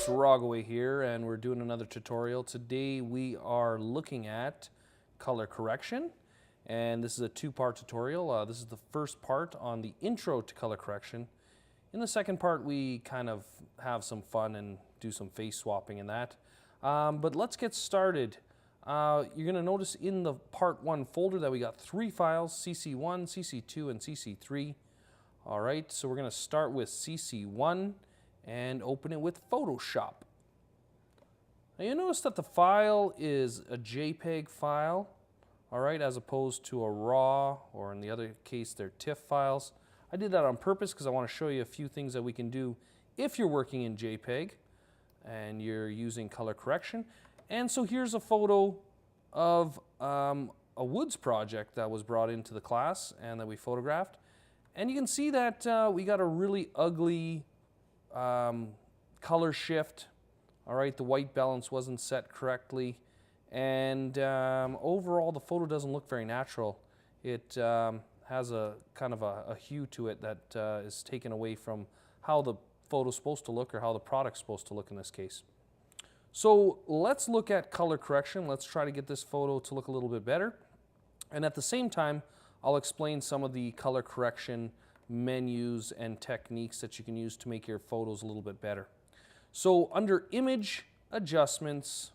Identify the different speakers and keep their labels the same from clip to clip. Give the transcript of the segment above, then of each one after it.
Speaker 1: folks, Rogowy here, and we're doing another tutorial. Today we are looking at color correction, and this is a two-part tutorial. This is the first part on the intro to color correction. In the second part we kind of have some fun and do some face swapping and that. But let's get started. You're going to notice in the part 1 folder that we got 3 files, CC1, CC2, and CC3. Alright, so we're going to start with CC1 and open it with Photoshop. Now you notice that the file is a JPEG file, alright, as opposed to a RAW, or in the other case they're TIFF files. I did that on purpose because I want to show you a few things that we can do if you're working in JPEG and you're using color correction. And so here's a photo of a woods project that was brought into the class and that we photographed. And you can see that we got a really ugly color shift. All right, the white balance wasn't set correctly, and overall the photo doesn't look very natural. It has a kind of a hue to it that is taken away from how the photo's supposed to look, or how the product's supposed to look in this case. So let's look at color correction. Let's try to get this photo to look a little bit better, and at the same time I'll explain some of the color correction menus and techniques that you can use to make your photos a little bit better. So under Image Adjustments,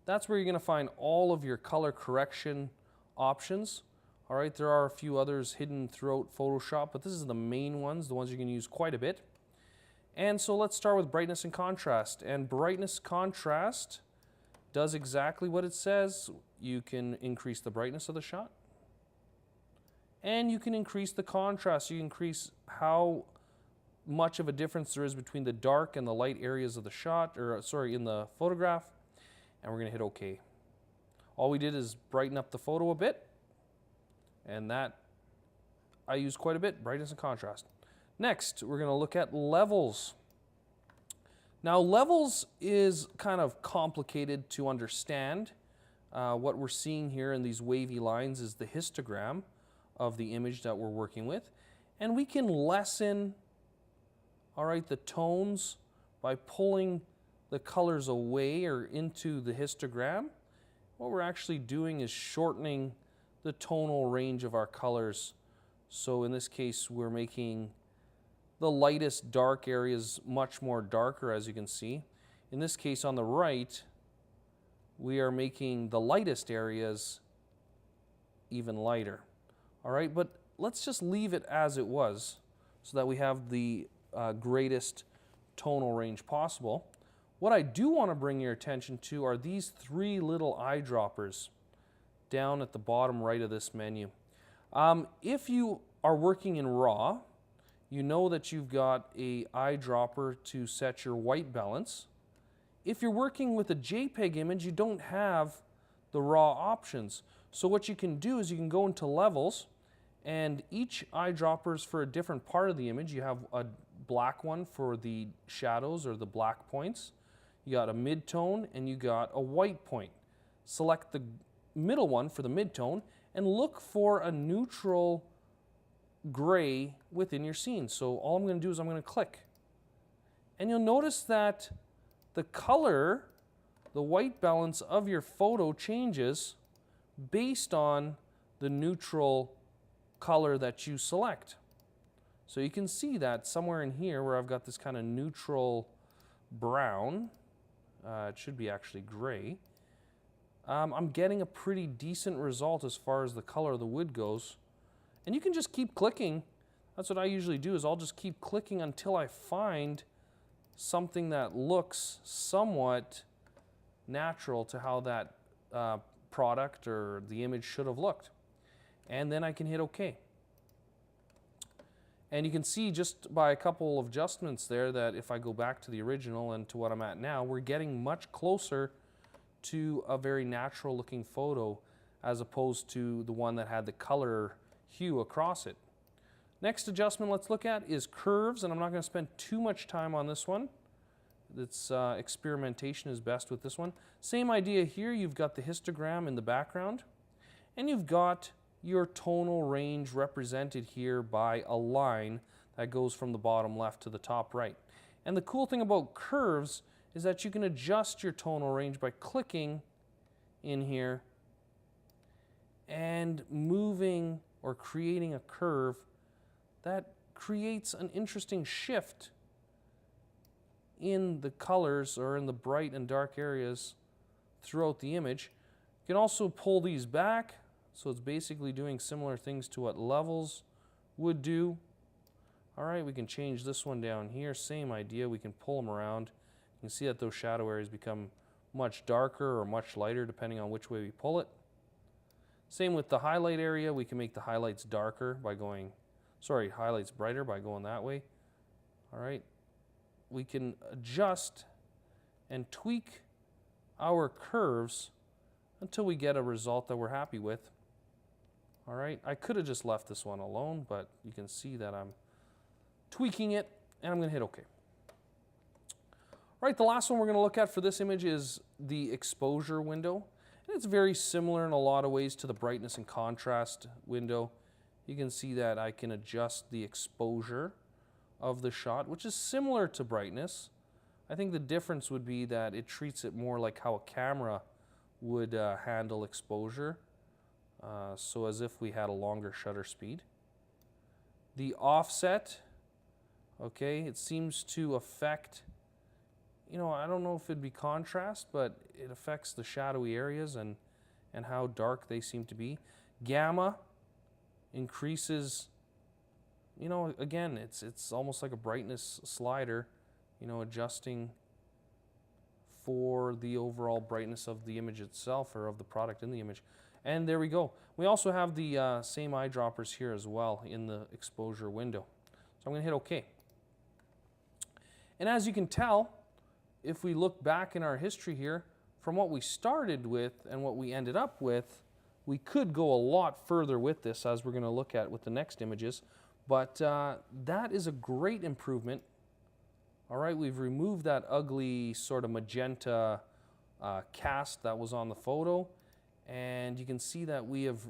Speaker 1: that's where you're going to find all of your color correction options. All right, there are a few others hidden throughout Photoshop, but this is the main ones, the ones you're going to use quite a bit. And so let's start with brightness and contrast. And brightness contrast does exactly what it says. You can increase the brightness of the shot, and you can increase the contrast. You can increase how much of a difference there is between the dark and the light areas of the shot, or sorry, in the photograph. And we're going to hit OK. All we did is brighten up the photo a bit, and that I use quite a bit, brightness and contrast. Next, we're going to look at levels. Now, levels is kind of complicated to understand. What we're seeing here in these wavy lines is the histogram of the image that we're working with, and we can lessen, all right, the tones by pulling the colors away or into the histogram. What we're actually doing is shortening the tonal range of our colors. So in this case we're making the lightest dark areas much more darker, as you can see. In this case on the right, we are making the lightest areas even lighter. All right, but let's just leave it as it was so that we have the greatest tonal range possible. What I do want to bring your attention to are these 3 little eyedroppers down at the bottom right of this menu. If you are working in RAW, you know that you've got a eyedropper to set your white balance. If you're working with a JPEG image, you don't have the RAW options. So what you can do is you can go into Levels, and each eyedropper is for a different part of the image. You have a black one for the shadows or the black points. You got a mid-tone, and you got a white point. Select the middle one for the mid-tone and look for a neutral gray within your scene. So all I'm going to do is I'm going to click. And you'll notice that the color, the white balance of your photo changes based on the neutral color that you select. So you can see that somewhere in here where I've got this kind of neutral brown, it should be actually gray, I'm getting a pretty decent result as far as the color of the wood goes. And you can just keep clicking. That's what I usually do, is I'll just keep clicking until I find something that looks somewhat natural to how that product or the image should have looked. And then I can hit OK. And you can see just by a couple of adjustments there that if I go back to the original and to what I'm at now, we're getting much closer to a very natural looking photo as opposed to the one that had the color hue across it. Next adjustment let's look at is curves, and I'm not going to spend too much time on this one. It's experimentation is best with this one. Same idea here. You've got the histogram in the background, and you've got your tonal range represented here by a line that goes from the bottom left to the top right. And the cool thing about curves is that you can adjust your tonal range by clicking in here and moving or creating a curve that creates an interesting shift in the colors or in the bright and dark areas throughout the image. You can also pull these back, so it's basically doing similar things to what levels would do. All right, we can change this one down here, same idea, we can pull them around. You can see that those shadow areas become much darker or much lighter depending on which way we pull it. Same with the highlight area, we can make the highlights darker by going, highlights brighter by going that way. All right, we can adjust and tweak our curves until we get a result that we're happy with. All right, I could have just left this one alone, but you can see that I'm tweaking it, and I'm going to hit OK. All right, the last one we're going to look at for this image is the exposure window. And it's very similar in a lot of ways to the brightness and contrast window. You can see that I can adjust the exposure of the shot, which is similar to brightness. I think the difference would be that it treats it more like how a camera would handle exposure, so as if we had a longer shutter speed. The offset, okay, it seems to affect, you know, I don't know if it'd be contrast, but it affects the shadowy areas and how dark they seem to be. Gamma increases, you know, again, it's almost like a brightness slider, you know, adjusting for the overall brightness of the image itself or of the product in the image. And there we go. We also have the same eyedroppers here as well in the exposure window. So I'm going to hit OK. And as you can tell, if we look back in our history here, from what we started with and what we ended up with, we could go a lot further with this, as we're going to look at with the next images. But that is a great improvement. All right, we've removed that ugly sort of magenta cast that was on the photo, and you can see that we have,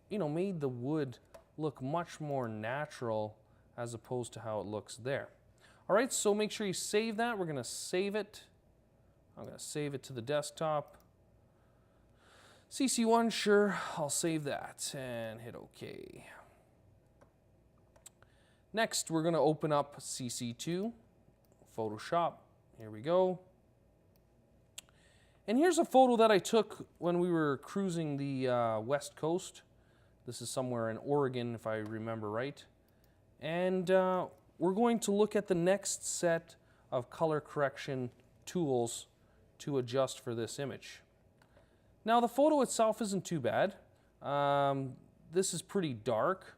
Speaker 1: you know, made the wood look much more natural as opposed to how it looks there. All right, so make sure you save that. We're going to save it. I'm going to save it to the desktop. CC1, sure, I'll save that and hit OK. Next, we're going to open up CC2, Photoshop. Here we go. And here's a photo that I took when we were cruising the West Coast. This is somewhere in Oregon, if I remember right. And we're going to look at the next set of color correction tools to adjust for this image. Now, the photo itself isn't too bad. This is pretty dark,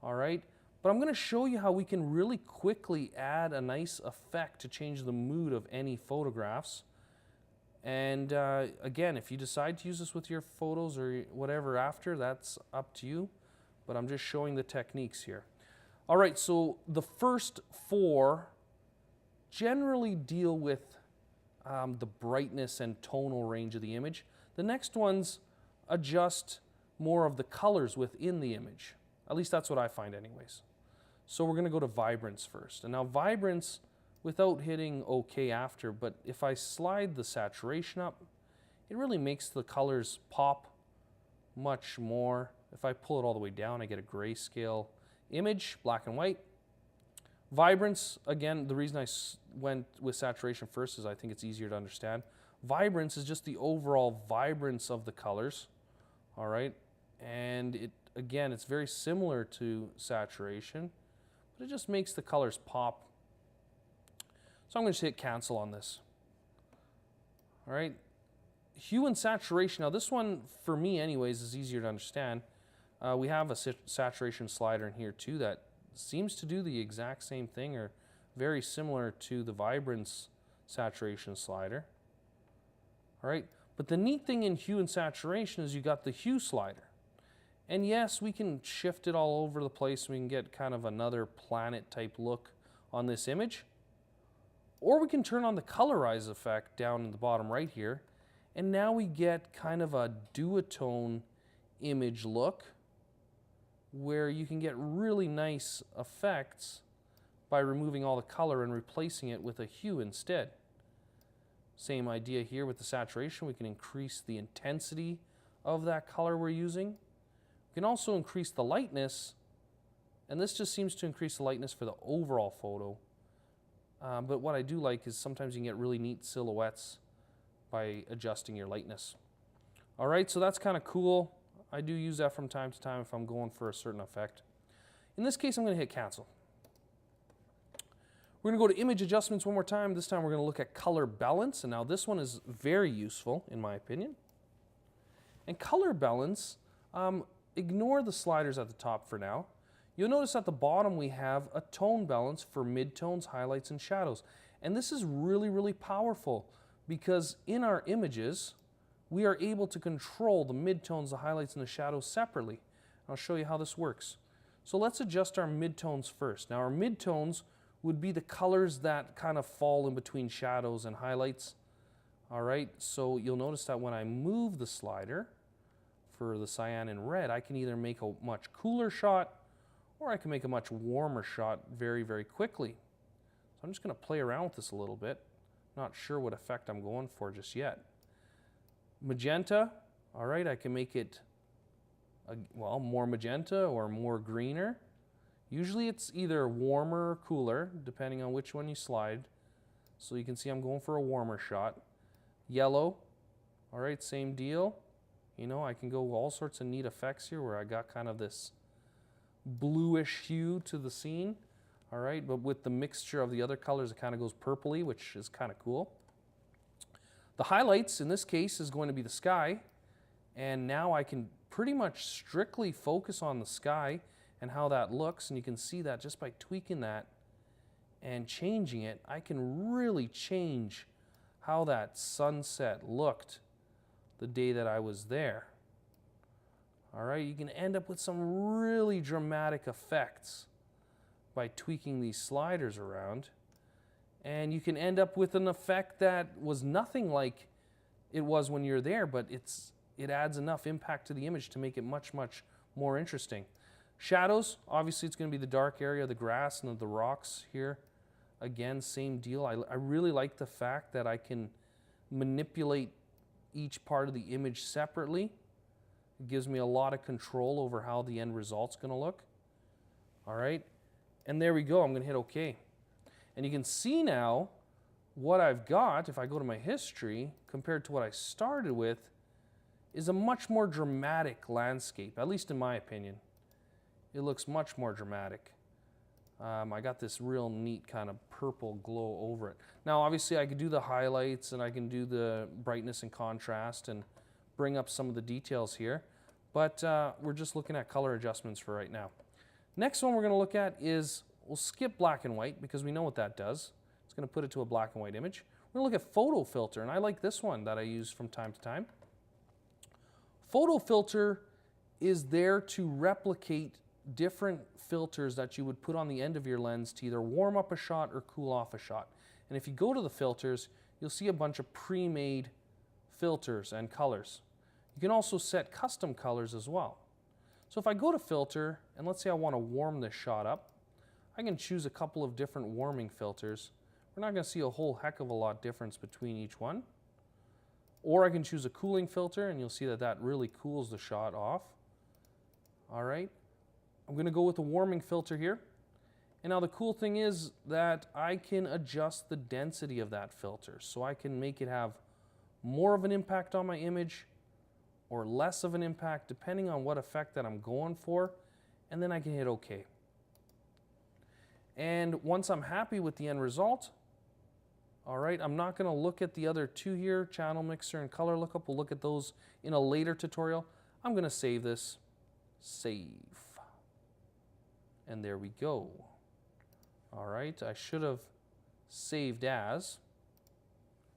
Speaker 1: all right? But I'm going to show you how we can really quickly add a nice effect to change the mood of any photographs. And again, if you decide to use this with your photos or whatever after, that's up to you. But I'm just showing the techniques here. All right, so the first four generally deal with the brightness and tonal range of the image. The next ones adjust more of the colors within the image. At least that's what I find anyways. So we're going to go to Vibrance first. And now Vibrance, without hitting OK after, but if I slide the saturation up, it really makes the colors pop much more. If I pull it all the way down, I get a grayscale image, black and white. Vibrance, again, the reason I went with saturation first is I think it's easier to understand. Vibrance is just the overall vibrance of the colors, all right? And it, again, it's very similar to saturation, but it just makes the colors pop. So I'm going to hit cancel on this. All right. Hue and saturation. Now this one, for me anyways, is easier to understand. We have a saturation slider in here too that seems to do the exact same thing or very similar to the Vibrance saturation slider. All right. But the neat thing in hue and saturation is you got the hue slider. And yes, we can shift it all over the place. We can get kind of another planet type look on this image. Or we can turn on the colorize effect down in the bottom right here. And now we get kind of a duotone image look where you can get really nice effects by removing all the color and replacing it with a hue instead. Same idea here with the saturation. We can increase the intensity of that color we're using. We can also increase the lightness, and this just seems to increase the lightness for the overall photo. But what I do like is sometimes you can get really neat silhouettes by adjusting your lightness. All right, so that's kind of cool. I do use that from time to time if I'm going for a certain effect. In this case, I'm going to hit cancel. We're going to go to image adjustments one more time. This time we're going to look at color balance, and now this one is very useful in my opinion. And color balance, ignore the sliders at the top for now. You'll notice at the bottom we have a tone balance for midtones, highlights, and shadows. And this is really, really powerful because in our images, we are able to control the midtones, the highlights, and the shadows separately. I'll show you how this works. So let's adjust our midtones first. Now our midtones would be the colors that kind of fall in between shadows and highlights. All right, so you'll notice that when I move the slider for the cyan and red, I can either make a much cooler shot or I can make a much warmer shot very, very quickly. So I'm just going to play around with this a little bit. Not sure what effect I'm going for just yet. Magenta, all right, I can make it, well, more magenta or more greener. Usually it's either warmer or cooler, depending on which one you slide. So you can see I'm going for a warmer shot. Yellow, all right, same deal. You know, I can go all sorts of neat effects here where I got kind of this bluish hue to the scene, all right, but with the mixture of the other colors, it kind of goes purpley, which is kind of cool. The highlights in this case is going to be the sky, and now I can pretty much strictly focus on the sky and how that looks, and you can see that just by tweaking that and changing it, I can really change how that sunset looked the day that I was there. All right, you can end up with some really dramatic effects by tweaking these sliders around. And you can end up with an effect that was nothing like it was when you're there, but it adds enough impact to the image to make it much, much more interesting. Shadows, obviously it's going to be the dark area, the grass and the rocks here. Again, same deal. I really like the fact that I can manipulate each part of the image separately. It gives me a lot of control over how the end result's going to look. All right, and there we go. I'm going to hit OK. And you can see now what I've got, if I go to my history, compared to what I started with, is a much more dramatic landscape, at least in my opinion. It looks much more dramatic. I got this real neat kind of purple glow over it. Now, obviously, I could do the highlights and I can do the brightness and contrast and bring up some of the details here, but we're just looking at color adjustments for right now. Next one we're going to look at is, we'll skip black and white because we know what that does. It's going to put it to a black and white image. We're going to look at photo filter, and I like this one that I use from time to time. Photo filter is there to replicate different filters that you would put on the end of your lens to either warm up a shot or cool off a shot. And if you go to the filters, you'll see a bunch of pre-made filters and colors. You can also set custom colors as well. So if I go to filter, and let's say I want to warm this shot up, I can choose a couple of different warming filters. We're not going to see a whole heck of a lot difference between each one. Or I can choose a cooling filter, and you'll see that that really cools the shot off. All right. I'm going to go with a warming filter here. And now the cool thing is that I can adjust the density of that filter. So I can make it have more of an impact on my image or less of an impact depending on what effect that I'm going for. And then I can hit OK. And once I'm happy with the end result, all right, I'm not going to look at the other two here, channel mixer and color lookup. We'll look at those in a later tutorial. I'm going to save this. Save. And there we go. All right, I should have saved as.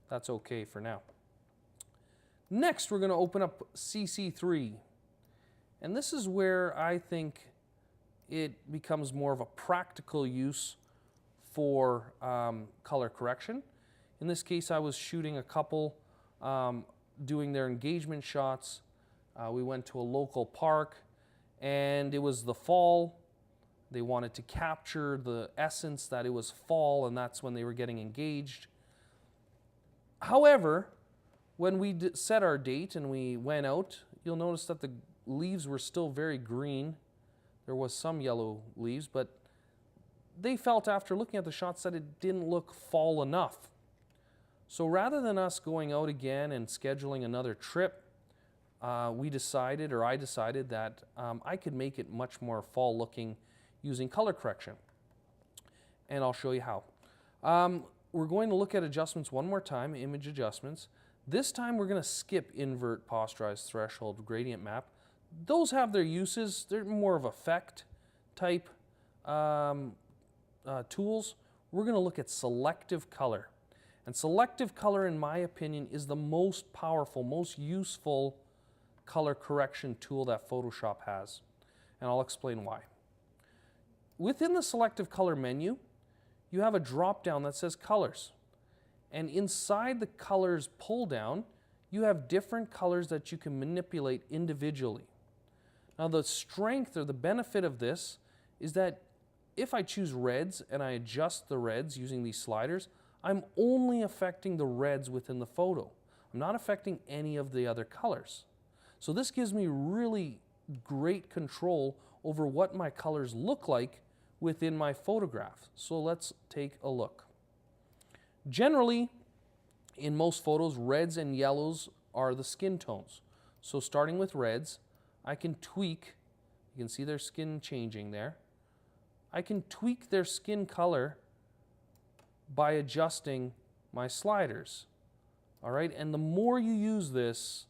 Speaker 1: That's okay for now. Next, we're going to open up CC3. And this is where I think it becomes more of a practical use for color correction. In this case, I was shooting a couple doing their engagement shots. We went to a local park, and it was the fall. They wanted to capture the essence that it was fall, and that's when they were getting engaged. However, when we set our date and we went out, you'll notice that the leaves were still very green. There was some yellow leaves, but they felt after looking at the shots that it didn't look fall enough. So rather than us going out again and scheduling another trip, I decided that I could make it much more fall looking using color correction. And I'll show you how. We're going to look at adjustments one more time, image adjustments. This time we're going to skip invert, posterize, threshold, gradient map. Those have their uses. They're more of effect type tools. We're going to look at selective color. And selective color, in my opinion, is the most powerful, most useful color correction tool that Photoshop has. And I'll explain why. Within the selective color menu, you have a drop-down that says colors. And inside the colors pull-down, you have different colors that you can manipulate individually. Now the strength or the benefit of this is that if I choose reds and I adjust the reds using these sliders, I'm only affecting the reds within the photo. I'm not affecting any of the other colors. So this gives me really great control over what my colors look like within my photograph. So let's take a look. Generally, in most photos, reds and yellows are the skin tones. So starting with reds, I can tweak, you can see their skin changing there. I can tweak their skin color by adjusting my sliders. All right, and the more you use this,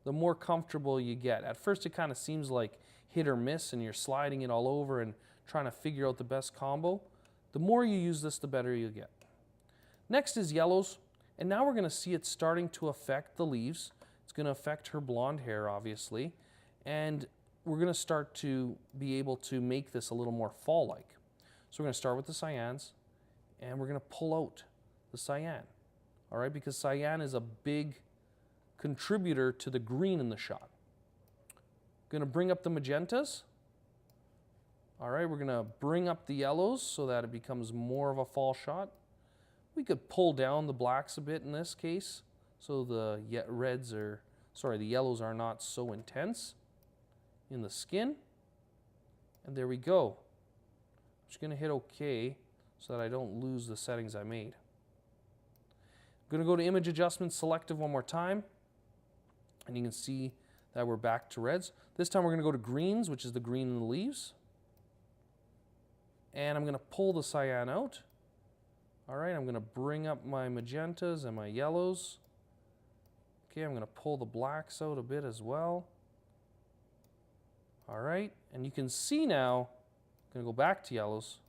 Speaker 1: the more comfortable you get. At first it kind of seems like hit or miss and you're sliding it all over and trying to figure out the best combo. The more you use this, the better you get. Next is yellows, and now we're going to see it starting to affect the leaves. It's going to affect her blonde hair, obviously, and we're going to start to be able to make this a little more fall-like. So we're going to start with the cyans, and we're going to pull out the cyan, all right, because cyan is a big contributor to the green in the shot. Going to bring up the magentas. All right, we're going to bring up the yellows so that it becomes more of a fall shot. We could pull down the blacks a bit in this case, so the yellows are not so intense in the skin. And there we go. I'm just going to hit OK so that I don't lose the settings I made. I'm going to go to image adjustment, selective one more time, and you can see that we're back to reds. This time we're going to go to greens, which is the green in the leaves. And I'm going to pull the cyan out. All right, I'm going to bring up my magentas and my yellows. Okay, I'm going to pull the blacks out a bit as well. All right, and you can see now, I'm going to go back to yellows.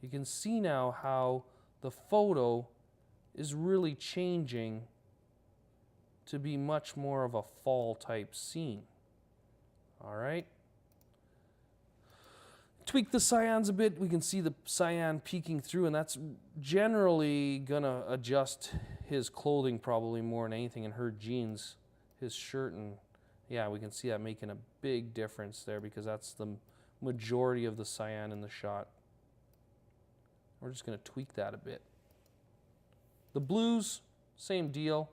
Speaker 1: You can see now how the photo is really changing to be much more of a fall type scene. All right. Tweak the cyans a bit, we can see the cyan peeking through, and that's generally gonna adjust his clothing probably more than anything, and her jeans, his shirt, and yeah, we can see that making a big difference there because that's the majority of the cyan in the shot. We're just gonna tweak that a bit. The blues, same deal.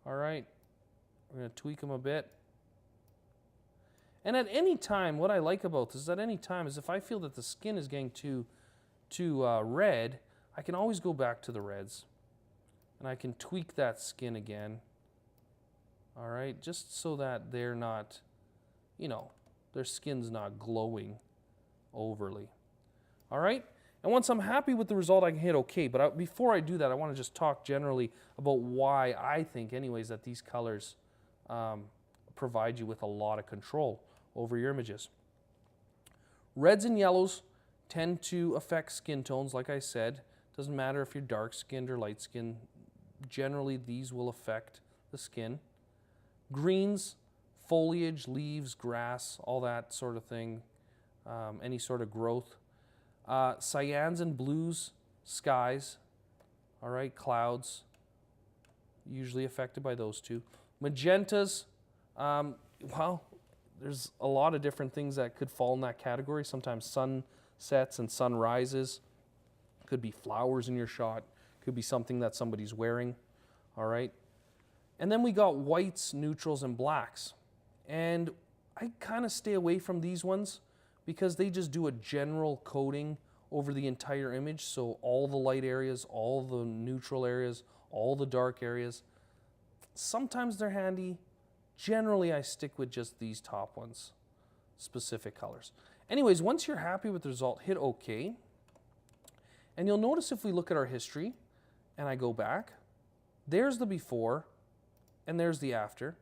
Speaker 1: All right, we're gonna tweak them a bit. And at any time, what I like about this is at any time is if I feel that the skin is getting too red, I can always go back to the reds. And I can tweak that skin again. All right, just so that they're not, their skin's not glowing overly. All right, and once I'm happy with the result, I can hit OK. But before I do that, I want to just talk generally about why I think anyways that these colors provide you with a lot of control over your images. Reds and yellows tend to affect skin tones, like I said. Doesn't matter if you're dark-skinned or light-skinned. Generally, these will affect the skin. Greens, foliage, leaves, grass, all that sort of thing, any sort of growth. Cyans and blues, skies, all right, clouds, usually affected by those two. Magentas, well, there's a lot of different things that could fall in that category. Sometimes sunsets and sunrises. Could be flowers in your shot. Could be something that somebody's wearing, all right? And then we got whites, neutrals, and blacks. And I kind of stay away from these ones because they just do a general coating over the entire image. So all the light areas, all the neutral areas, all the dark areas. Sometimes they're handy. Generally, I stick with just these top ones, specific colors. Anyways, once you're happy with the result, hit OK. And you'll notice if we look at our history and I go back, there's the before and there's the after.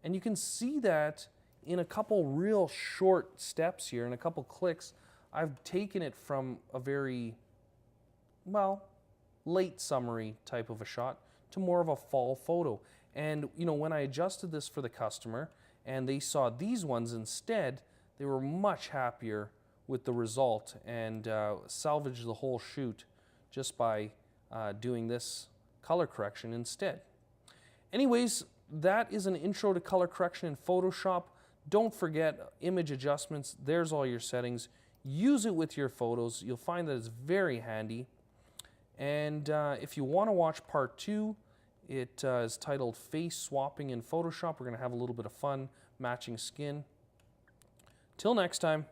Speaker 1: And you can see that in a couple real short steps here, in a couple clicks, I've taken it from a very, well, late summery type of a shot to more of a fall photo. And you know, when I adjusted this for the customer and they saw these ones instead, they were much happier with the result and salvaged the whole shoot just by doing this color correction instead. Anyways, that is an intro to color correction in Photoshop. Don't forget image adjustments. There's all your settings. Use it with your photos. You'll find that it's very handy. And if you want to watch part 2, it is titled Face Swapping in Photoshop. We're going to have a little bit of fun matching skin. Till next time.